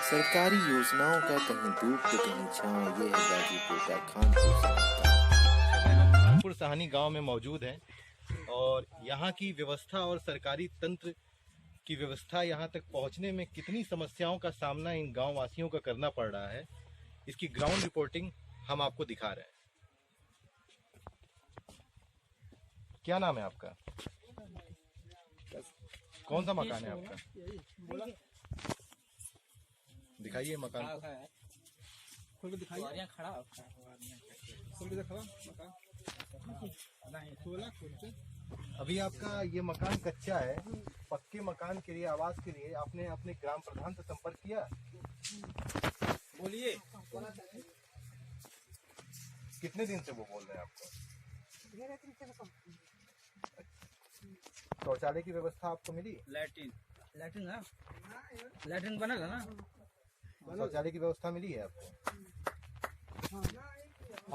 सरकारी योजनाओं का कहीं धूप तो कहीं छांव, ये है गाजीपुर का खानपुर साहनी हम खानपुर साहनी गांव में मौजूद हैं और यहाँ की व्यवस्था और सरकारी तंत्र की व्यवस्था यहाँ तक पहुँचने में कितनी समस्याओं का सामना इन गांव वासियों का करना पड़ रहा है, इसकी ग्राउंड रिपोर्टिंग हम आपको दिखा रहे हैं। क्या नाम है आपका? कौन सा मकान है आपका? दिखाइए मकान को। खोल के दिखाइए। खड़ा खोल के दिखाओ मकान। नहीं खोला खोल के। अभी आपका ये मकान कच्चा है। पक्के मकान के लिए, आवास के लिए आपने अपने ग्राम प्रधान से संपर्क किया? बोलिए। कितने दिन से वो बोल रहे हैं आपको? शौचालय की व्यवस्था आपको मिली? लैट्रिन है। लैट्रिन बना था ना। शौचालय की व्यवस्था मिली है आपको?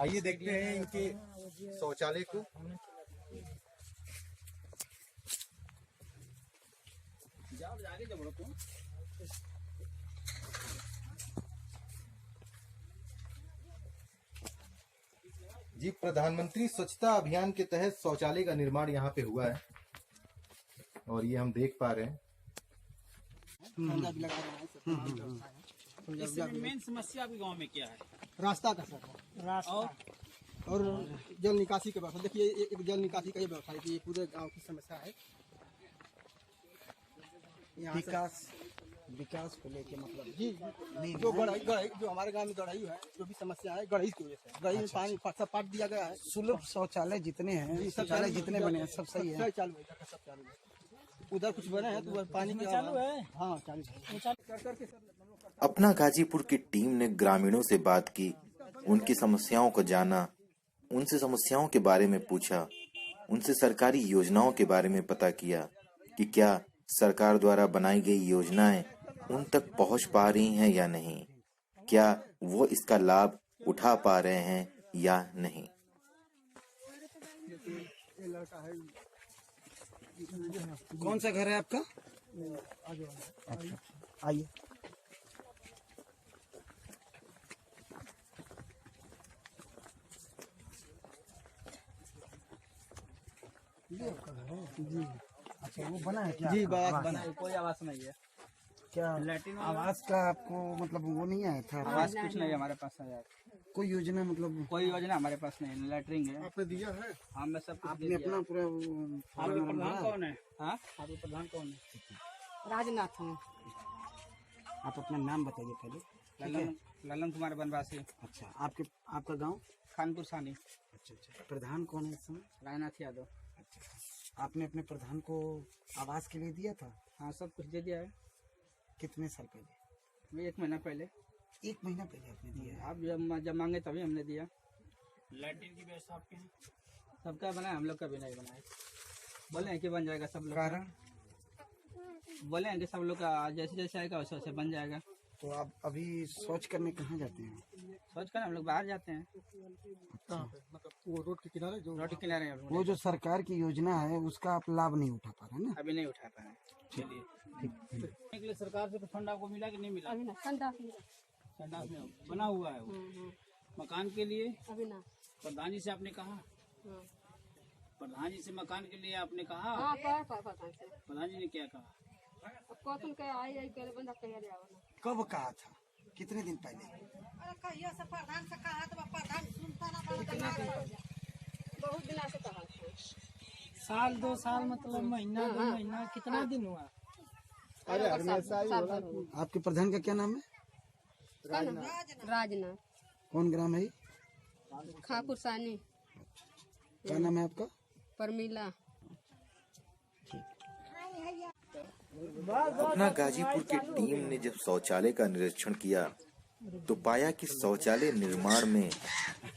आइए देखते हैं इनके शौचालय को। आगे जब बढ़ो जी, प्रधानमंत्री स्वच्छता अभियान के तहत शौचालय का निर्माण यहाँ पे हुआ है और ये हम देख पा रहे हैं। मेन समस्या आपके गांव में क्या है? रास्ता का सर, रास्ता और जल निकासी के व्यवस्था। देखिए एक जल निकासी का ये व्यवस्था है कि ये पूरे गांव की समस्या है। विकास को लेके मतलब जी जो गढ़ई जो हमारे गांव में गढ़ई है, जो भी समस्या है गढ़ई की वजह से। गढ़ई में पानी सब पाट दिया गया है। सुलभ शौचालय जितने हैं, शौचालय जितने बने हैं सब सही है। सब चालू है, सब चालू है। उधर कुछ बने हैं तो पानी में चालू है। हाँ चालू है। अपना गाजीपुर की टीम ने ग्रामीणों से बात की, उनकी समस्याओं को जाना, उनसे समस्याओं के बारे में पूछा, उनसे सरकारी योजनाओं के बारे में पता किया कि क्या सरकार द्वारा बनाई गई योजनाएं उन तक पहुंच पा रही हैं या नहीं, क्या वो इसका लाभ उठा पा रहे हैं या नहीं। कौन सा घर है आपका? अच्छा आइए। जी अच्छा, वो बना है क्या? जी बना है। कोई आवास नहीं है। क्या लैट्रिन आवास का आपको मतलब वो नहीं आया था? आवास कुछ नहीं है हमारे पास है यार। कोई योजना मतलब कोई योजना हमारे पास नहीं है। लैट्रिन है। आपने दिया है? हाँ मैं सब कुछ आपने दे दिया। अपना पूरा आपके प्रधान कौन है? हाँ आपके प्रधान कौन है? राजनाथ हूँ। आप अपना नाम बताइए पहले। ललन कुमार बनवासी। अच्छा आपका गांव? खानपुर सानी। अच्छा प्रधान कौन है इस समय? रायनाथ यादव। अच्छा आपने अपने प्रधान को आवास के लिए दिया था? हाँ सब कुछ दे दिया है। कितने साल पहले? मैं 1 महीना पहले। 1 महीना पहले आपने दिया है? आप जब मांगे तभी हमने दिया। लैट्रिन की व्यवस्था आपके हैं? सबका बनाया, हम लोग का भी नहीं बनाया। बोले हैं कि बन जाएगा सब लोग। कारण? बोले हैं कि सब लोग का जैसे जैसे आएगा वैसे वैसे बन जाएगा। तो आप अभी शौच करने कहाँ जाते हैं? सोच कर हम लोग बाहर जाते हैं। मतलब वो रोड के किनारे जो रोड के किनारे हम लोग वो जो सरकार की योजना है उसका आप लाभ नहीं उठा पा रहे हैं ना? अभी नहीं उठा पाए। चलिए के लिए सरकार से फंड आपको मिला कि नहीं मिला? अभी ना संडास में। संडास में बना हुआ है वो। मकान के लिए अभी ना। प्रधान जी से आपने कहा? हाँ प्रधान जी से मकान के लिए आपने कहा? हाँ पता है। प्रधान जी ने क्या कहा? अब कौन के आई करे बंदा कह रहा है। कब कहा था? कितने दिन पहले? बहुत दिन से कहा था। साल 2 साल मतलब महीना 2 महीना कितना दिन हुआ? अरे हमेशा ही होला। आपके प्रधान का क्या नाम है? राजनाथ। कौन ग्राम है? खापुर सानी। क्या नाम है आपका? परमीला। अपना गाजीपुर की टीम ने जब शौचालय का निरीक्षण किया तो पाया कि शौचालय निर्माण में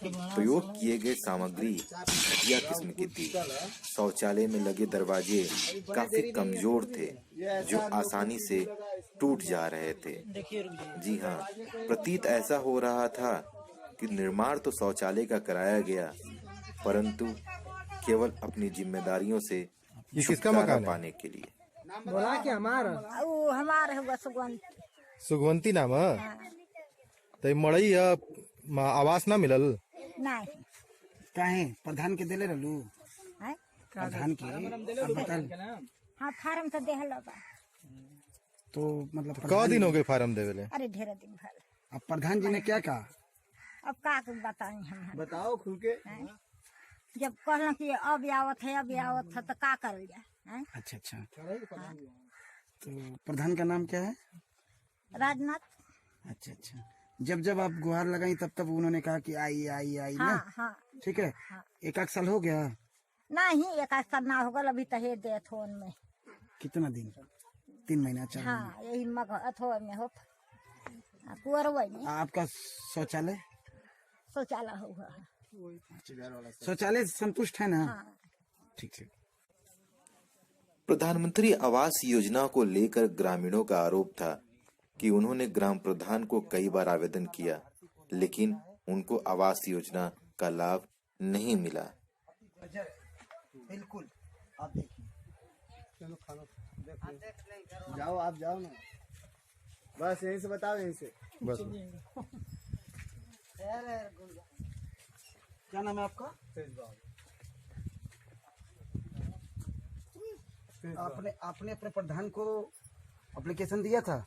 प्रयोग किए गए सामग्री घटिया किस्म की थी। शौचालय में लगे दरवाजे काफी कमजोर थे जो आसानी से टूट जा रहे थे। जी हाँ, प्रतीत ऐसा हो रहा था कि निर्माण तो शौचालय का कराया गया, परंतु केवल अपनी जिम्मेदारियों से ये किसका मकान है? पाने के लिए। बोला कि हमारा वो हमारे हुआ सुगंध सुगवंती नाम है तो मड़ई आवास ना मिलल नहीं काहे प्रधान के देले रहलू है प्रधान के अब बताल हाँ फार्म तो देहल बा तो मतलब क दिन हो गए फार्म देवेले अरे ढेर दिन भर अब प्रधान जी ने क्या कहा अब का बताई हम बताओ खुल के हैं? जब कहला कि अब आवत है तो का करल जाए हैं? अच्छा अच्छा तो प्रधान का नाम क्या है राजनाथ अच्छा अच्छा जब जब आप गुहार लगाई तब तब उन्होंने कहा कि आई आई आई हाँ ना हाँ ठीक है हाँ। एक आध साल हो गया नहीं एक आध ना हो गल अभी तो हे दे अथोन में कितना दिन 3 महीना 4 महीना हाँ यही मग अथो में हो कुअरवई में आपका शौचालय शौचालय हुआ शौचालय संतुष्ट है ना हाँ ठीक है प्रधानमंत्री आवास योजना को लेकर ग्रामीणों का आरोप था कि उन्होंने ग्राम प्रधान को कई बार आवेदन किया लेकिन उनको आवास योजना का लाभ नहीं मिला। बिल्कुल आप देखिए जाओ आप जाओ ना बस यहीं से बताओ यहीं से बस क्या नाम है आपका आपने आपने अपने प्रधान को एप्लीकेशन दिया था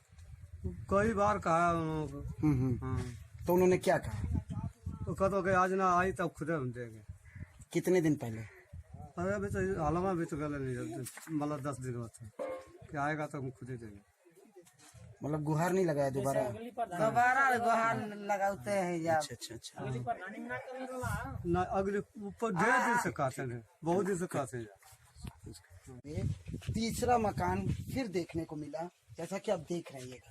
कई बार कहा उन्होंने तो उन्होंने क्या कहा तो कहते कि आज ना आई तब खुदे हम देंगे कितने दिन पहले अरे अभी तो हालमा भी तो गले नहीं मतलब 10 दिन बाद कि आएगा तो हम खुदे देंगे मतलब गुहार नहीं लगाया दोबारा गुहार लगाते हैं या अच्छा अच्छा अच्छा ना अगले ऊपर ढेर दिन से कहते हैं बहुत दिन से कहते हैं तीसरा मकान फिर देखने को मिला जैसा कि आप देख रहे हैं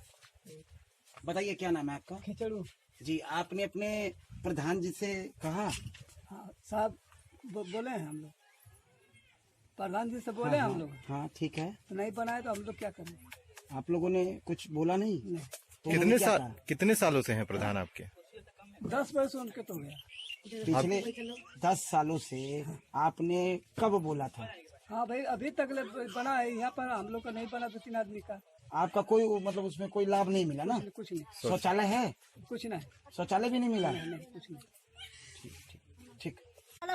बताइए क्या नाम है आपका खिचड़ू जी आपने अपने प्रधान जी से कहा हाँ साहब बोले हैं हम लोग प्रधान जी से बोले हम लोग हाँ ठीक है तो नहीं बनाए तो हम लोग क्या करें आप लोगों ने कुछ बोला नहीं तो उन्होंने कितने क्या साल कहा? कितने सालों से हैं प्रधान आपके 10 वर्ष उनके तो गया पिछले 10 सालों से आपने कब बोला था हाँ भाई अभी तक बना है यहाँ पर हम लोग का नहीं बना 2-3 आदमी का आपका कोई मतलब उसमें कोई लाभ नहीं मिला ना कुछ नहीं शौचालय है कुछ नहीं शौचालय भी नहीं मिला नहीं कुछ नहीं ठीक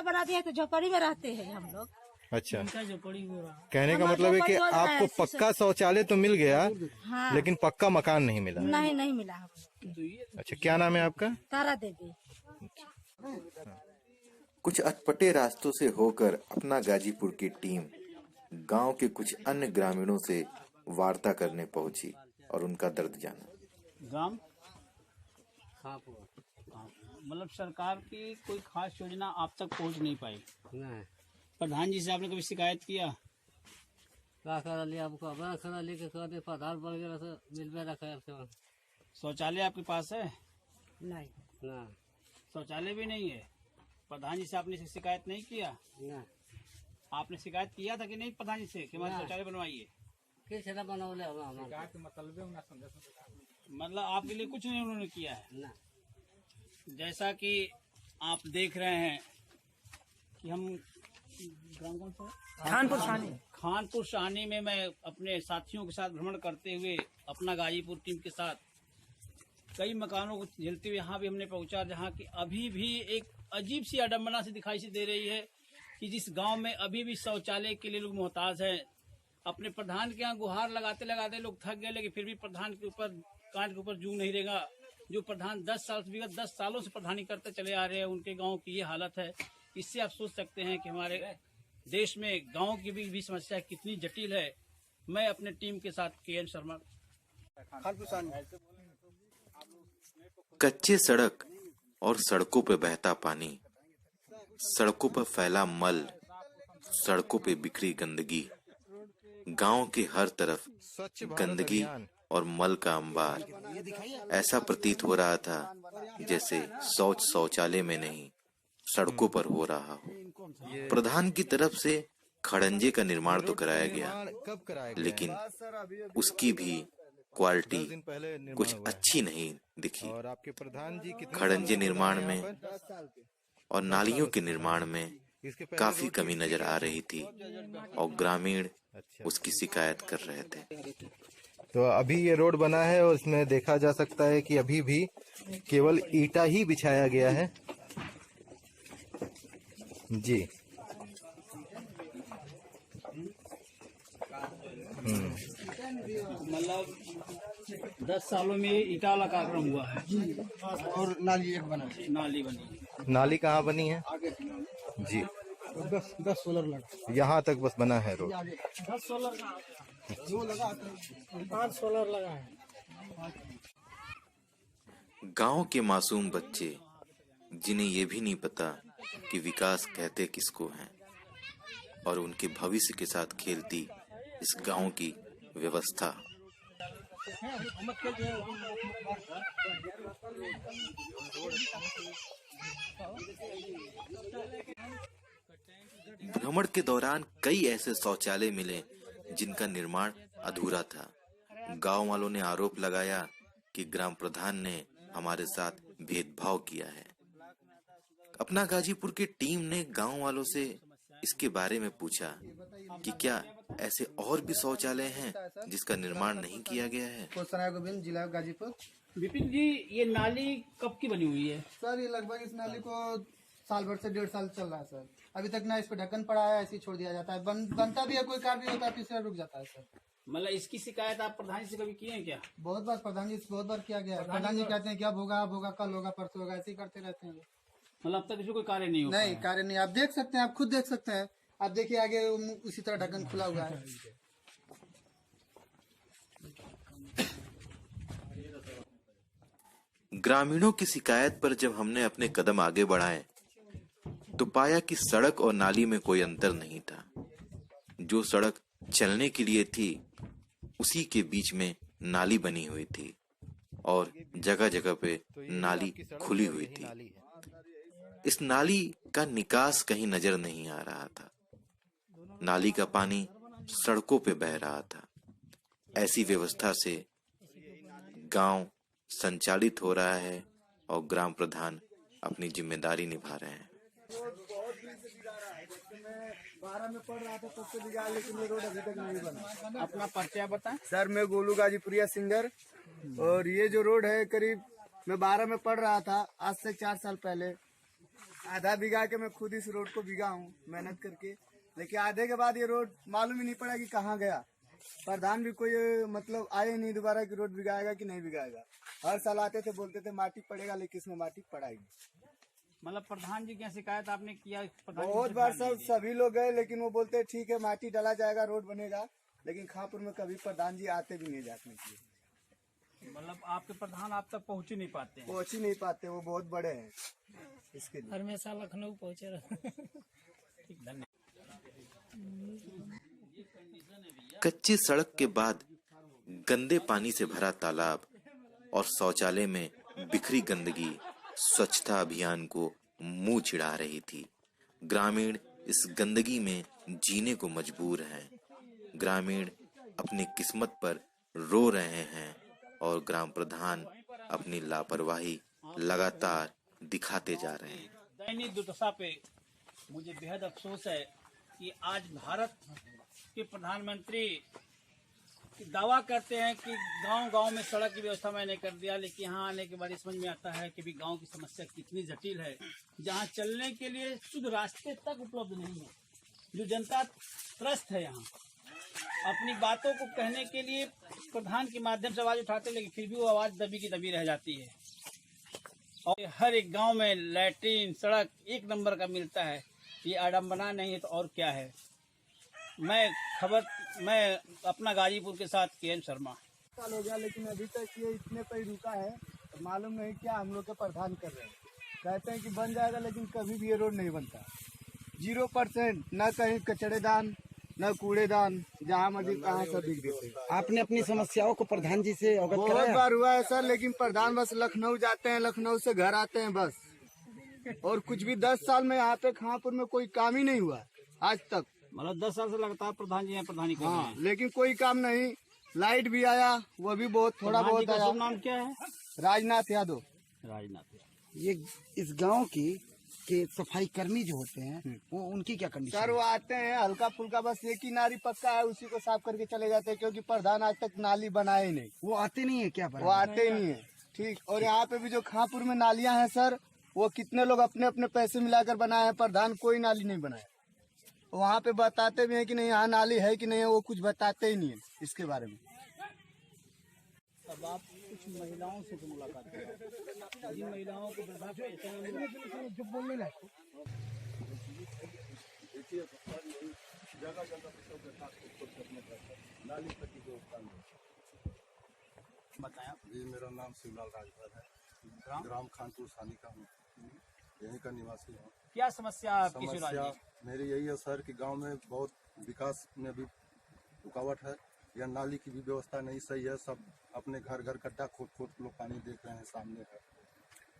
बना दिया तो झोपड़ी में रहते हैं हम लोग अच्छा कहने का मतलब है कि आपको पक्का शौचालय तो मिल गया हाँ लेकिन पक्का मकान नहीं मिला नहीं मिला हमको अच्छा क्या नाम है आपका तारा देवी कुछ अटपटे रास्तों से होकर अपना गाजीपुर की टीम गांव के कुछ अन्य ग्रामीणों से वार्ता करने पहुंची और उनका दर्द जाना। ग्राम मतलब सरकार की कोई खास योजना आप तक पहुंच नहीं पाई प्रधान जी से आपने कभी शिकायत किया का करा लिया आपको अपना खाना लेके कर दे पधार पड़ गया तो मिलबे रखा है शौचालय आपके पास है नहीं ना शौचालय भी नहीं है प्रधान जी से आपने शिकायत नहीं किया ना आपने शिकायत किया था कि नहीं प्रधान जी से कि हमारे शौचालय बनवाइए किस ना बनौले मतलब आपके लिए कुछ नहीं उन्होंने किया है ना जैसा कि आप देख रहे हैं कि हम ग्राम कौन सा खानपुर शाहनी में मैं अपने साथियों के साथ भ्रमण करते हुए अपना गाजीपुर टीम के साथ कई मकानों को झेलते हुए यहाँ भी हमने पहुंचा जहाँ की अभी भी एक अजीब सी आडम्बना से दिखाई से दे रही है कि जिस गांव में अभी भी शौचालय के लिए लोग मोहताज हैं। अपने प्रधान के यहाँ गुहार लगाते लगाते लोग थक गए लेकिन फिर भी प्रधान के ऊपर कांट के ऊपर जू नहीं रहेगा। जो प्रधान 10 साल से विगत 10 सालों से प्रधानी करते चले आ रहे हैं उनके गाँव की ये हालत है। इससे आप सोच सकते हैं कि हमारे देश में गाँव की भी समस्या कितनी जटिल है। मैं अपने टीम के साथ KN शर्मा। कच्चे सड़क और सड़कों पर बहता पानी, सड़कों पर फैला मल, सड़कों पे बिखरी गंदगी, गांव के हर तरफ स्वच्छ भारत गंदगी अभियान और मल का अंबार। ऐसा प्रतीत हो रहा था जैसे शौचालय में नहीं सड़कों पर हो रहा हो। प्रधान की तरफ से खड़ंजे का निर्माण तो कराया गया कब कराया गया? लेकिन उसकी भी क्वालिटी 10 दिन पहले निर्माण कुछ हुआ है। अच्छी नहीं दिखी। और आपके प्रधान जी कितने खड़ंजे साल से निर्माण यहाँ में पर? और नालियों के निर्माण में इसके पहले काफी रोड कमी नजर आ रही थी और ग्रामीण अच्छा। उसकी शिकायत कर रहे थे। तो अभी ये रोड बना है और इसमें देखा जा सकता है कि अभी भी केवल ईंटा ही बिछाया गया है। जी। मतलब 10 सालों में ईटा वाला कार्यक्रम हुआ है और नाली एक बना है। नाली बनी। नाली कहाँ बनी है? आगे जी। 10 सोलर लगा। यहाँ तक बस बना है रोड। 10 सोलर जो लगा 5 सोलर लगा है। गांव के मासूम बच्चे जिन्हें ये भी नहीं पता कि विकास कहते किसको हैं और उनके भविष्य के साथ खेलती इस गांव की व्यवस्था। भ्रमण के दौरान कई ऐसे शौचालय मिले जिनका निर्माण अधूरा था। गांव वालों ने आरोप लगाया कि ग्राम प्रधान ने हमारे साथ भेदभाव किया है। अपना गाजीपुर की टीम ने गांव वालों से इसके बारे में पूछा कि क्या ऐसे और भी शौचालय हैं जिसका निर्माण नहीं किया गया है। गोविंद, जिला गाजीपुर। विपिन जी, ये नाली कब की बनी हुई है? सर ये लगभग इस नाली को साल भर से 1.5 साल चल रहा है सर। अभी तक ना इस पर ढक्कन पड़ा है, ऐसे ही छोड़ दिया जाता है। बनता भी है, कोई कार्य भी होता है, तीसरा रुक जाता है सर। मतलब इसकी शिकायत आप प्रधान जी से कभी किए हैं क्या? बहुत बार प्रधान जी से बहुत बार किया गया है। प्रधान जी कहते हैं कि अब होगा, अब होगा, कल होगा, परसों होगा, ऐसे ही करते रहते हैं। मतलब अब तक इसमें कोई कार्य नहीं हुआ? नहीं, कार्य नहीं। आप देख सकते हैं, आप खुद देख सकते हैं। आप देखिए आगे उसी तरह ढक्कन खुला हुआ है। ग्रामीणों की शिकायत पर जब हमने अपने कदम आगे बढ़ाए तो पाया कि सड़क और नाली में कोई अंतर नहीं था। जो सड़क चलने के लिए थी उसी के बीच में नाली बनी हुई थी और जगह जगह पे नाली खुली हुई थी। इस नाली का निकास कहीं नजर नहीं आ रहा था। नाली का पानी सड़कों पे बह रहा था। ऐसी व्यवस्था से गांव संचालित हो रहा है और ग्राम प्रधान अपनी जिम्मेदारी निभा रहे हैं। 12 में पढ़ रहा था तब से बिगाड़, लेकिन ये रोड अभी तक नहीं बना। अपना परिचय बताएं। सर मैं गोलू गाजीपुरिया सिंगर। और ये जो रोड है करीब मैं 12 में पढ़ रहा था, आज से 4 साल पहले। आधा बिगा के मैं खुद इस रोड को बिगा हूँ मेहनत करके, लेकिन आधे के बाद ये रोड मालूम ही नहीं पड़ा कि कहाँ गया। प्रधान भी कोई मतलब आए नहीं दोबारा कि रोड बिगाएगा कि नहीं बिगाएगा। हर साल आते थे, बोलते थे माटी पड़ेगा, लेकिन इसमें माटी पड़ाएगी। मतलब प्रधान जी की शिकायत आपने किया? बहुत बार सभी लोग गए, लेकिन वो बोलते ठीक है माटी डाला जाएगा, रोड बनेगा, लेकिन खापुर में कभी प्रधान जी आते भी नहीं जाते हैं। मतलब आपके प्रधान आप तक पहुंच ही नहीं पाते हैं? पहुंच ही नहीं पाते, वो बहुत बड़े हैं इसके लिए। हमेशा लखनऊ पहुंचे रहे। धन्यवाद। कच्ची सड़क के बाद गंदे पानी से भरा तालाब और शौचालय में बिखरी गंदगी स्वच्छता अभियान को मुंह चिढ़ा रही थी। ग्रामीण इस गंदगी में जीने को मजबूर हैं। ग्रामीण अपनी किस्मत पर रो रहे हैं और ग्राम प्रधान अपनी लापरवाही लगातार दिखाते जा रहे हैं। दैनिक दुर्दशा पे मुझे बेहद अफसोस है कि आज भारत के प्रधानमंत्री दावा करते हैं कि गांव-गांव में सड़क की व्यवस्था मैंने कर दिया, लेकिन यहाँ आने के बाद समझ में आता है कि भी गांव की समस्या कितनी जटिल है, जहाँ चलने के लिए शुद्ध रास्ते तक उपलब्ध नहीं है। जो जनता त्रस्त है यहाँ, अपनी बातों को कहने के लिए प्रधान के माध्यम से आवाज उठाते, लेकिन फिर भी वो आवाज दबी की दबी रह जाती है। और हर एक गांव में लैट्रिन सड़क 1 नंबर का मिलता है। ये आडम्बना नहीं है तो और क्या है। मैं अपना गाजीपुर के साथ के एम शर्मा। साल हो गया, लेकिन अभी तक ये इतने पर ही रुका है। तो मालूम नहीं क्या हम लोग के प्रधान कर रहे हैं। कहते हैं कि बन जाएगा, लेकिन कभी भी ये रोड नहीं बनता। 0%, न कहीं कचड़ेदान न कूड़ेदान, जहाँ मर्जी कहाँ सब दिख देते। आपने अपनी समस्याओं को प्रधान जी से अवगत बहुत कराया? बार हुआ है सर, लेकिन प्रधान बस लखनऊ जाते हैं, लखनऊ से घर आते हैं बस। और कुछ भी 10 साल में यहाँ पे खानपुर में कोई काम ही नहीं हुआ आज तक। मतलब 10 साल से लगातार प्रधान जी यहाँ प्रधानी कर रहे हैं। लेकिन कोई काम नहीं। लाइट भी आया, वो भी बहुत थोड़ा बहुत आया। नाम क्या है? राजनाथ यादव। राजनाथ। ये इस गांव की के सफाई कर्मी जो होते हैं वो उनकी क्या कंडीशन सर वो आते हैं हल्का फुल्का, बस एक ही नाली पक्का है उसी को साफ करके चले जाते हैं, क्योंकि प्रधान आज तक नाली बनाए ही नहीं। वो आते नहीं है क्या? वो आते ही नहीं है। ठीक, और यहाँ पे भी जो खापुर में नालियां हैं सर, वो कितने लोग अपने अपने पैसे मिलाकर बनाए हैं, प्रधान कोई नाली नहीं बनाया। वहाँ पे बताते भी हैं कि नहीं यहाँ नाली है कि नहीं है, वो कुछ बताते ही नहीं है इसके बारे में। अब आप कुछ महिलाओं से तो मुलाकात करें, जिन महिलाओं को वृद्धा पेंशन जो बोलने लायक बताया। जी मेरा नाम शिवलाल राजभर है, ग्राम खानपुर सानी का हूँ, यहीं का निवासी हूँ। क्या समस्या आपकी शिवलाल समस्या जी? मेरी यही है सर कि गांव में बहुत विकास में भी रुकावट है, या नाली की भी व्यवस्था नहीं सही है। सब अपने घर घर गड्ढा खोद खोद लोग पानी देख रहे हैं, सामने है,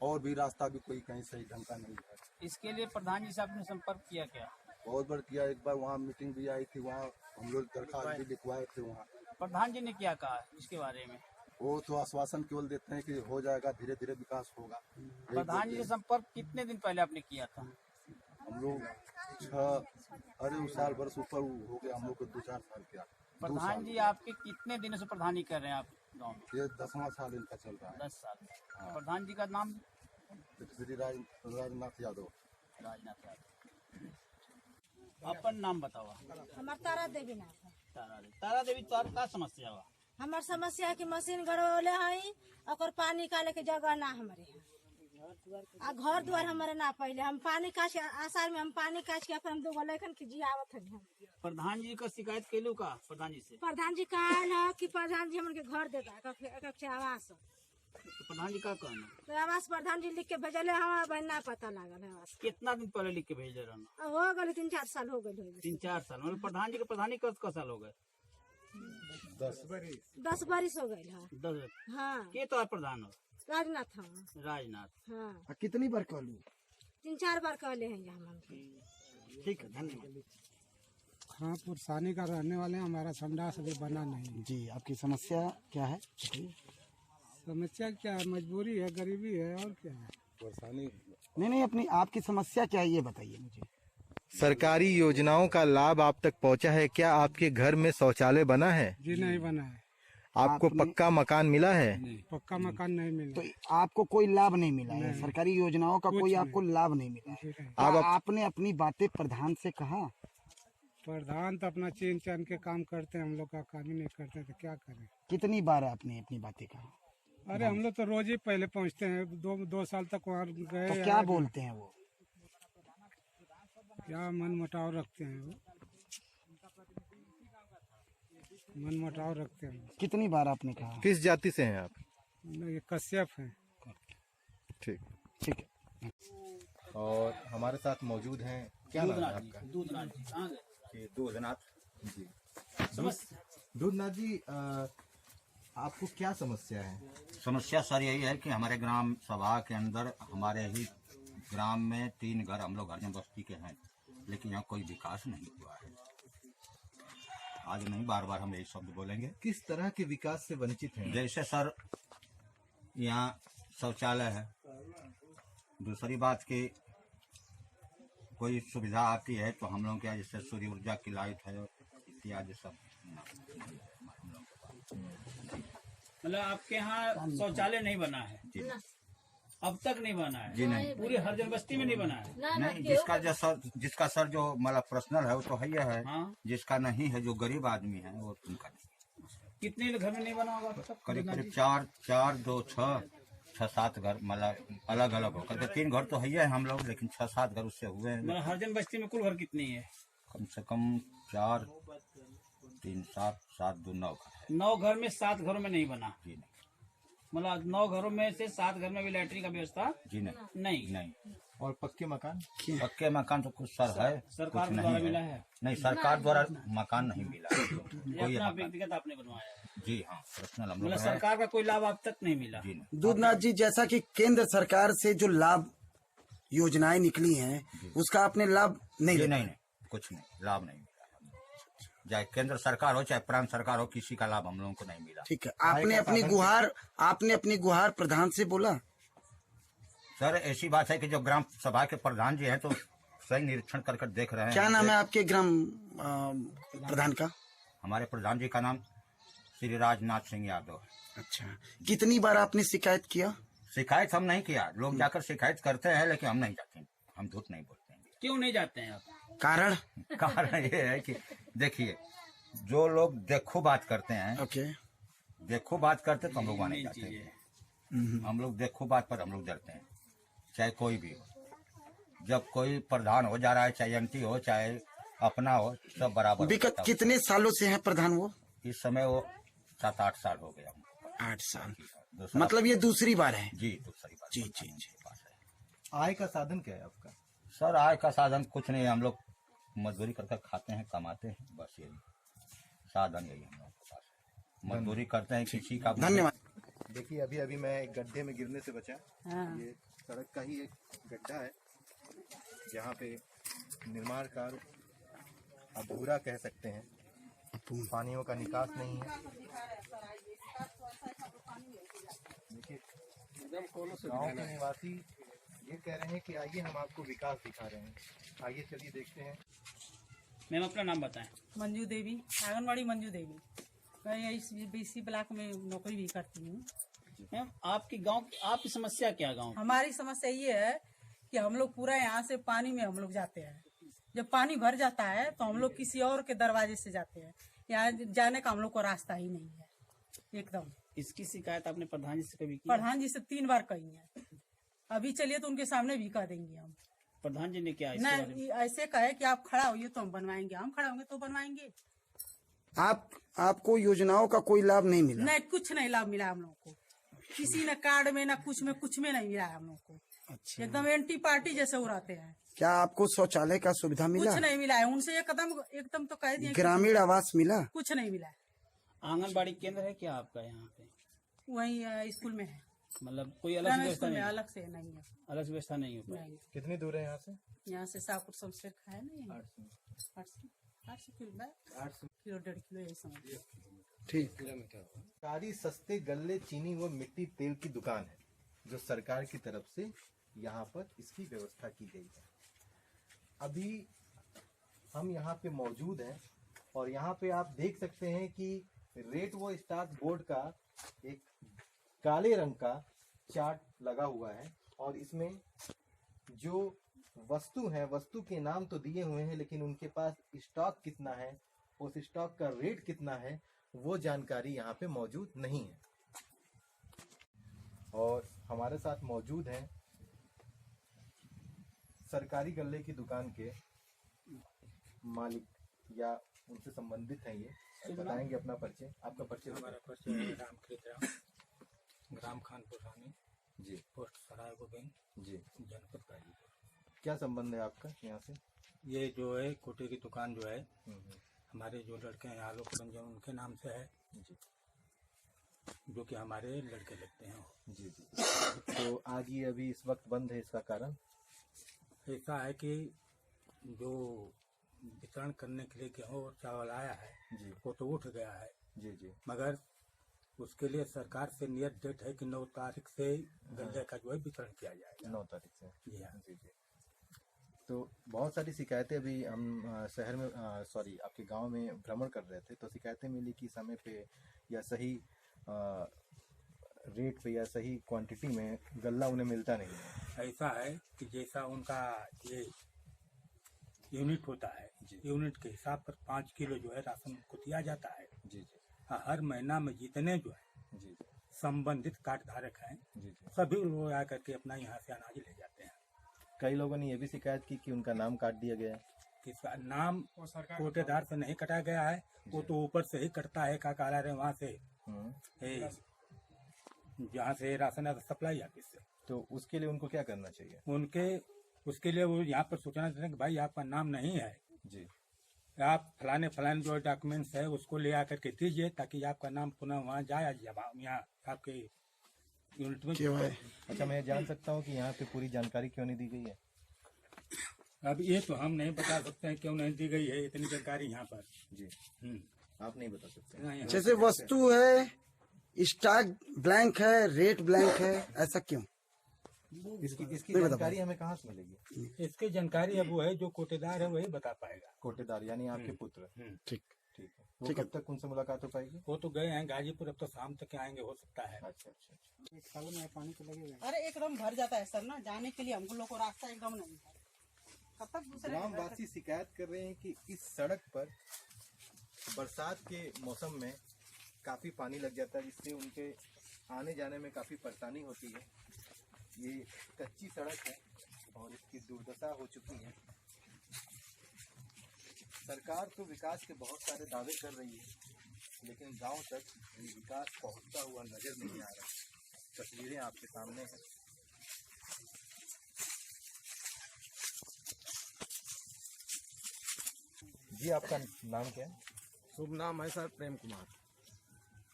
और भी रास्ता भी कोई कहीं सही ढंग का नहीं है। इसके लिए प्रधान जी से आपने संपर्क किया क्या? बहुत बार किया, एक बार वहाँ मीटिंग भी आई थी, वहाँ हम लोग दरखास्त भी लिखवाए थे। वहाँ प्रधान जी ने क्या कहा इसके बारे में? वो तो आश्वासन केवल देते हैं कि हो जाएगा, धीरे धीरे विकास होगा। प्रधान जी से संपर्क कितने दिन पहले आपने किया था? हम लोग अरे साल वर्ष ऊपर हो गया, हम लोग को 2-4 साल किया। प्रधान जी आपके कितने दिनों से प्रधानी कर रहे हैं आप गाँव में? ये 10वां साल इनका चल रहा है। 10 साल। प्रधान जी का नाम? श्री राजनाथ यादव। राजनाथ यादव। अपन नाम बताओ। हमार तारा देवी नाथ है। तारा देवी, तो का समस्या हुआ? हमार समस्या है कि मशीन गड़बड़े हई, और पानी निकाले के जगह ना हमारे यहाँ, घर द्वार हमारे ना। पहले हम पानी काट के आसार में हम पानी काट के अपन 2 लेखन की जियावत है। प्रधान जी का शिकायत कैलू का प्रधान जी से? प्रधान जी कहल है कि प्रधान जी हमके घर देता है आवास। तो प्रधान जी का कहना? तो आवास प्रधान जी लिख के भेजले, हमारा बहना पता लागल है आवास। कितना दिन पहले लिख के भेजे रहना? हो गए 3-4 साल हो गए। 3-4 साल मतलब प्रधान जी के प्रधानी कब साल हो गए? 10 बरिस हो गए। 10। हाँ। के तो प्रधान हो? राजनाथ। हाँ राजनाथ। हाँ। कितनी बार कह लूँ? 3-4 बार कहले हैं यहाँ। ठीक है, धन्यवाद। खानपुर सानी का रहने वाले, हमारा संडास अभी बना नहीं। जी, आपकी समस्या क्या है? समस्या क्या है? मजबूरी है, गरीबी है, और क्या है? परेशानी नहीं, अपनी आपकी समस्या क्या है ये बताइए मुझे। सरकारी योजनाओं का लाभ आप तक पहुंचा है क्या? आपके घर में शौचालय बना है? जी नहीं बना है। आपको पक्का मकान मिला है? पक्का मकान नहीं मिला। तो आपको कोई लाभ नहीं मिला है? सरकारी योजनाओं का कोई आपको लाभ नहीं मिला है? क्या आपने अपनी बातें प्रधान से कहा? प्रधान तो अपना चीन चान के काम करते हैं, हम लोग का काम ही नहीं करते, तो क्या करें? कितनी बार आपने अपनी बातें कहा? अरे हम लोग तो रोज ही पहले पहुंचते हैं, 2 साल तक वहाँ गए। तो क्या बोलते हैं वो? क्या मन मुटाव रखते हैं वो, मन मुटाव रखते हैं। कितनी बार आपने कहा? किस जाति से हैं आप? ये कश्यप है। ठीक है। और हमारे साथ मौजूद हैं, क्या नाम है आपका? दूधनाथ जी। कहाँ गए? दूधनाथ जी। दूधनाथ जी, आपको क्या समस्या है? समस्या सर यही है कि हमारे ग्राम सभा के अंदर हमारे ही ग्राम में 3 घर हम लोग हरिजन बस्ती के हैं, लेकिन यहाँ कोई विकास नहीं हुआ है। आज नहीं, बार बार हम यही शब्द बोलेंगे। किस तरह के विकास से वंचित हैं? जैसे सर यहाँ शौचालय है, दूसरी बात की कोई सुविधा आती है तो हम लोग क्या, जैसे सूर्य ऊर्जा की लाइट है इत्यादि सब। मतलब आपके यहाँ शौचालय नहीं बना है? अब तक नहीं बना है? जी नहीं। पूरी हरिजन बस्ती में नहीं बना है? नहीं, जिसका सर जो मतलब पर्सनल है वो तो है है। हाँ? जिसका नहीं है, जो गरीब आदमी है, वो उनका नहीं। कितने घर में नहीं बना होगा? करीब 4, 2, 6-7 घर, मतलब अलग अलग होकर 3 घर तो है हम लोग, लेकिन 6-7 घर उससे हुए हैं। मतलब हरिजन बस्ती में कुल घर कितनी है? कम से कम 4, 3, 7, 2, 9 घर। 9 घर में 7 घरों में नहीं बना? जी नहीं। मतलब 9 घरों में से 7 घर में भी लैट्रिन का व्यवस्था? जी नहीं। नहीं। और पक्के मकान? पक्के मकान तो कुछ सर है, सरकार कुछ द्वारा नहीं मिला है। है? नहीं, सरकार द्वारा मकान नहीं मिला। कोई अपना व्यक्तिगत आपने बनवाया है? जी हाँ, पर्सनल हम लोग। मतलब सरकार का कोई लाभ अब तक नहीं मिला? जी नहीं। दूधनाथ जी, जैसा कि केंद्र सरकार से जो लाभ योजनाएं निकली हैं, उसका आपने लाभ नहीं लिया? नहीं, कुछ नहीं, लाभ नहीं मिला। चाहे केंद्र सरकार हो चाहे प्रांत सरकार हो, किसी का लाभ हम लोगों को नहीं मिला। ठीक है। आपने अपनी गुहार प्रधान से बोला? सर ऐसी बात है कि जो ग्राम सभा के प्रधान जी हैं तो सही निरीक्षण कर कर देख रहे हैं। क्या नाम है आपके ग्राम प्रधान का? हमारे प्रधान जी का नाम श्री राजनाथ सिंह यादव है। अच्छा, कितनी बार आपने शिकायत किया? शिकायत हम नहीं किया, लोग जाकर शिकायत करते हैं लेकिन हम नहीं जाते, हम झूठ नहीं बोलते हैं। क्यों नहीं जाते हैं आप? कारण? कारण ये है कि देखिए, जो लोग देखो बात करते हैं, ओके, देखो बात करते तो हम लोग वहाँ नहीं जाते हैं। हम लोग देखो बात पर हम लोग डरते हैं, चाहे कोई भी हो। जब कोई प्रधान हो जा रहा है, चाहे एमपी हो चाहे अपना हो, सब बराबर। विगत कितने सालों से हैं प्रधान वो? इस समय वो 7-8 साल हो गया। 8 साल, मतलब ये दूसरी बार है? जी दूसरी बार। जी जी जी। आय का साधन क्या है आपका? सर आय का साधन कुछ नहीं, हम लोग मजदूरी करके खाते हैं, कमाते हैं, बस यही साधन यही हम लोग के पास है। मजदूरी करते हैं किसी का। धन्यवाद। देखिए अभी अभी मैं एक गड्ढे में गिरने से बचा। ये सड़क का ही एक गड्ढा है जहाँ पे निर्माण कार्य अधूरा कह सकते हैं, पानियों का निकास नहीं है। देखिए गाँव के निवासी ये कह रहे हैं कि आइए हम आपको विकास दिखा रहे हैं, आइए चलिए देखते हैं। मैम अपना नाम बताएं। मंजू देवी, आंगनवाड़ी मंजू देवी। मैं यही बीसी ब्लॉक में नौकरी भी करती हूँ। मैम आपकी गांव, आपकी समस्या क्या गांव? हमारी समस्या ये है कि हम लोग पूरा यहाँ से पानी में हम लोग जाते हैं। जब पानी भर जाता है तो हम लोग किसी और के दरवाजे से जाते हैं, यहाँ जाने का हम लोग को रास्ता ही नहीं है एकदम। इसकी शिकायत आपने प्रधान जी से कभी की? प्रधान जी से 3 बार कही है। अभी चलिए तो उनके सामने भी कह देंगे हम। प्रधान जी ने क्या नहीं, ऐसे कहे कि आप खड़ा होइए तो हम बनवाएंगे, हम खड़ा होंगे तो बनवाएंगे। आपको योजनाओं का कोई लाभ नहीं मिला? नहीं, कुछ नहीं लाभ मिला हम लोग को, किसी ने कार्ड में ना कुछ में नहीं मिला हम लोग को। अच्छा, एकदम एंटी पार्टी जैसे उड़ाते हैं। क्या आपको शौचालय का सुविधा मिला? कुछ नहीं मिला है उनसे, एकदम तो कह दिए। ग्रामीण आवास मिला? कुछ नहीं मिला है। आंगनबाड़ी केंद्र है क्या आपका यहाँ पे? वही स्कूल में है, मतलब कोई अलग व्यवस्था नहीं? अलग से नहीं है, अलग व्यवस्था नहीं होती। कितनी दूर है यहाँ से? यहाँ से शाहपुर शमशेर है ना, 800 किलो 1.5 किलो यही समझ। ठीक। सरकारी सस्ते गल्ले, चीनी व मिट्टी तेल की दुकान है जो सरकार की तरफ से यहाँ पर इसकी व्यवस्था की गई है। अभी हम यहाँ पे मौजूद हैं और यहाँ पे आप देख सकते हैं कि रेट व स्टाक बोर्ड का एक काले रंग का चार्ट लगा हुआ है और इसमें जो वस्तु है, वस्तु के नाम तो दिए हुए हैं लेकिन उनके पास स्टॉक कितना है, उस स्टॉक का रेट कितना है, वो जानकारी यहाँ पे मौजूद नहीं है। और हमारे साथ मौजूद हैं सरकारी गल्ले की दुकान के मालिक या उनसे संबंधित हैं। ये बताएंगे अपना परिचय। आपका परिचय? हमारा परिचय है रामकृत राम, ग्राम खानपुर रानी जी, पोस्ट सराय गोविंद जी, जनपद गाजीपुर। क्या संबंध है आपका यहाँ से? ये जो है कोटे की दुकान जो है हमारे जो लड़के हैं आलोक रंजन उनके नाम से है जी, जो कि हमारे लड़के लगते हैं। जी जी। तो आज ये अभी इस वक्त बंद है, इसका कारण ऐसा है कि जो वितरण करने के लिए गेहूँ और चावल आया है जी, वो तो उठ गया है जी जी, मगर उसके लिए सरकार से नियत डेट है कि 9 तारीख से गल्ले का जो है वितरण किया जाएगा। 9 तारीख से? जी हाँ जी जी। तो बहुत सारी शिकायतें अभी हम शहर में आपके गांव में भ्रमण कर रहे थे तो शिकायतें मिली कि समय पे या सही रेट पे या सही क्वांटिटी में गल्ला उन्हें मिलता नहीं है। ऐसा है कि जैसा उनका ये यूनिट होता है, यूनिट के हिसाब पर 5 किलो जो है राशन उनको दिया जाता है। जी जी। हर महीना में जितने जो है जी संबंधित कार्ड धारक हैं जी जी, सभी लोग आकर के अपना यहाँ से अनाज ले जाते हैं। कई लोगों ने ये भी शिकायत की कि उनका नाम काट दिया गया है। किसका नाम कोटेदार से नहीं कटा गया है, वो तो ऊपर से ही कटता है का काला रे वहाँ से जहाँ से राशन सप्लाई ऑफिस से। तो उसके लिए उनको क्या करना चाहिए? उसके लिए वो यहाँ पर सूचना देते हैं कि भाई आपका नाम नहीं है जी, आप फलाने जो डॉक्यूमेंट्स है उसको ले आकर के दीजिए ताकि आपका नाम पुनः वहाँ जाए जब यहाँ आपके यूनिट में। अच्छा, मैं जान सकता हूँ कि यहाँ पे पूरी जानकारी क्यों नहीं दी गई है? अब ये तो हम नहीं बता सकते हैं क्यों नहीं दी गई है इतनी जानकारी यहाँ पर। जी, आप नहीं बता सकते? जैसे वस्तु है, स्टॉक ब्लैंक है, रेट ब्लैंक है, ऐसा क्यों? इसकी जानकारी हमें कहाँ से मिलेगी? इसकी जानकारी अब वो है जो कोटेदार है वही बता पाएगा। कोटेदार यानी आपके पुत्र। ठीक ठीक है। वो कब तक उनसे मुलाकात हो पाएगी? वो तो गए हैं गाजीपुर, अब तो शाम तक आएंगे हो सकता है। अच्छा अच्छा। पानी तो लगे हुए। अरे एकदम भर जाता है सर ना, जाने के लिए हमको लोग को रास्ता एकदम नहीं है। कब तक दूसरे ग्रामवासी शिकायत कर रहे हैं कि इस सड़क पर बरसात के मौसम में काफी पानी लग जाता है, जिससे उनके आने जाने में काफी परेशानी होती है। ये कच्ची सड़क है और इसकी दुर्दशा हो चुकी है। सरकार तो विकास के बहुत सारे दावे कर रही है, लेकिन गांव तक ये विकास पहुंचता हुआ नजर नहीं आ रहा। तस्वीरें आपके सामने हैं। जी, आपका नाम क्या है? शुभ नाम है सर प्रेम कुमार।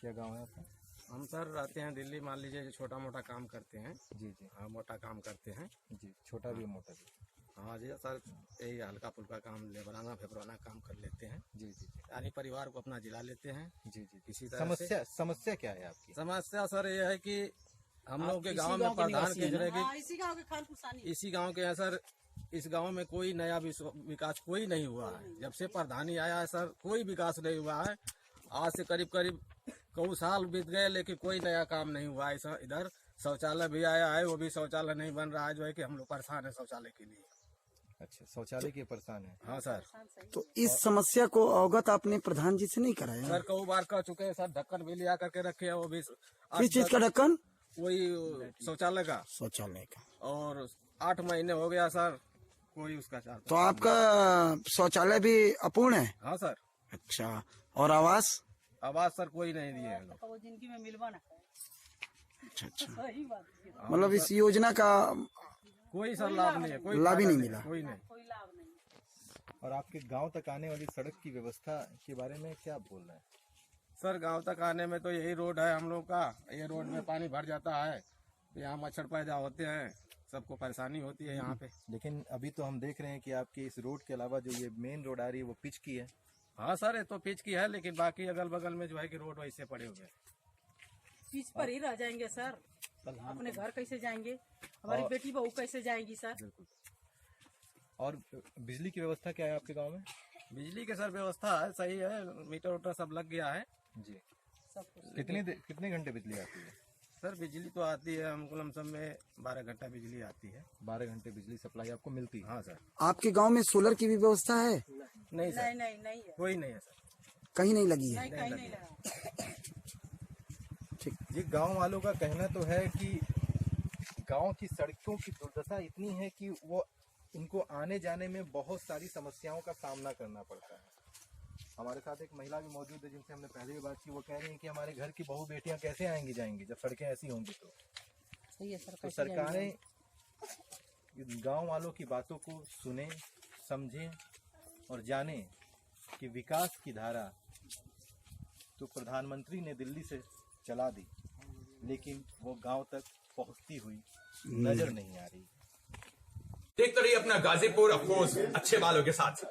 क्या गांव है आपका? हम सर रहते हैं दिल्ली, मान लीजिए छोटा मोटा काम करते हैं। जी जी। हाँ, मोटा काम करते हैं जी, छोटा भी मोटा भी। हाँ जी सर, यही हल्का फुल्का काम, लेबराना फेबराना काम कर लेते हैं। जी जी। यानी परिवार को अपना जिला लेते हैं। जी जी। इसी तरह से समस्या क्या है आपकी? समस्या सर ये है कि हम लोग के गांव में प्रधान की इसी गांव के खान पुसानी, इसी गांव के हैं सर। इस गांव में कोई नया विकास कोई नहीं हुआ है। जब से प्रधानी आया है सर, कोई विकास नहीं हुआ है। आज से करीब कई साल बीत गए, लेकिन कोई नया काम नहीं हुआ है। इधर शौचालय भी आया है, वो भी शौचालय नहीं बन रहा है, जो है कि हम लोग परेशान है शौचालय के लिए। अच्छा, शौचालय के परेशान है? हाँ सर। तो इस समस्या को अवगत आपने प्रधान जी से नहीं कराया? सर कई बार कह चुके हैं सर, ढक्कन भी लिया करके रखे हैं, वो भी। किस चीज का ढक्कन? वही शौचालय का। शौचालय का। और 8 महीने हो गया सर, कोई उसका चाहता। तो आपका शौचालय भी अपूर्ण है? हाँ सर। अच्छा, और आवास? आवास सर कोई नहीं दिए हैं लोग। वो जिंदगी में मिलवा ना। अच्छा अच्छा। सही बात है। मतलब इस योजना का कोई सर लाभ नहीं है, कोई लाभ ही नहीं मिला। कोई नहीं। कोई लाभ नहीं। और आपके गांव तक आने वाली सड़क की व्यवस्था के बारे में क्या बोल रहे हैं? सर गांव तक आने में तो यही रोड है हम लोग का। ये रोड में पानी भर जाता है, यहाँ मच्छर पैदा होते हैं, सबको परेशानी होती है यहाँ पे। लेकिन अभी तो हम देख रहे हैं कि आपके इस रोड के अलावा जो ये मेन रोड आ रही है वो पिच की है। हाँ सर, ये तो पिच की है, लेकिन बाकी अगल बगल में जो है कि रोड वैसे पड़े हुए हैं। पिच पर ही रह जाएंगे सर, अपने घर कैसे जाएंगे? हमारी बेटी बहू कैसे जाएंगी सर? बिल्कुल। और बिजली की व्यवस्था क्या है आपके गांव में? बिजली की सर व्यवस्था है, सही है, मीटर उटर सब लग गया है जी। कितने घंटे बिजली आती है? सर बिजली तो आती है हमको लमसम में 12 घंटा बिजली आती है। 12 घंटे बिजली सप्लाई आपको मिलती है? हाँ सर। आपके गांव में सोलर की भी व्यवस्था है? नहीं सर, नहीं है, कोई नहीं है सर। कहीं नहीं लगी है? कहीं नहीं लगा। ठीक। ये गांव वालों का कहना तो है कि गांव की सड़कों की दुर्दशा इतनी है कि वो उनको आने जाने में बहुत सारी समस्याओं का सामना करना पड़ता है। हमारे साथ एक महिला भी मौजूद है जिनसे हमने पहले भी बात की। वो कह रही हैं कि हमारे घर की बहू बेटियां कैसे आएंगी जाएंगी जब सड़कें ऐसी होंगी। तो सरकारें गांव वालों की बातों को सुने, समझें और जाने कि विकास की धारा तो प्रधानमंत्री ने दिल्ली से चला दी, लेकिन वो गांव तक पहुंचती हुई नजर नहीं आ रही। देखते रहिए अपना गाजीपुर, ऑफ कोर्स अच्छे बालों के साथ।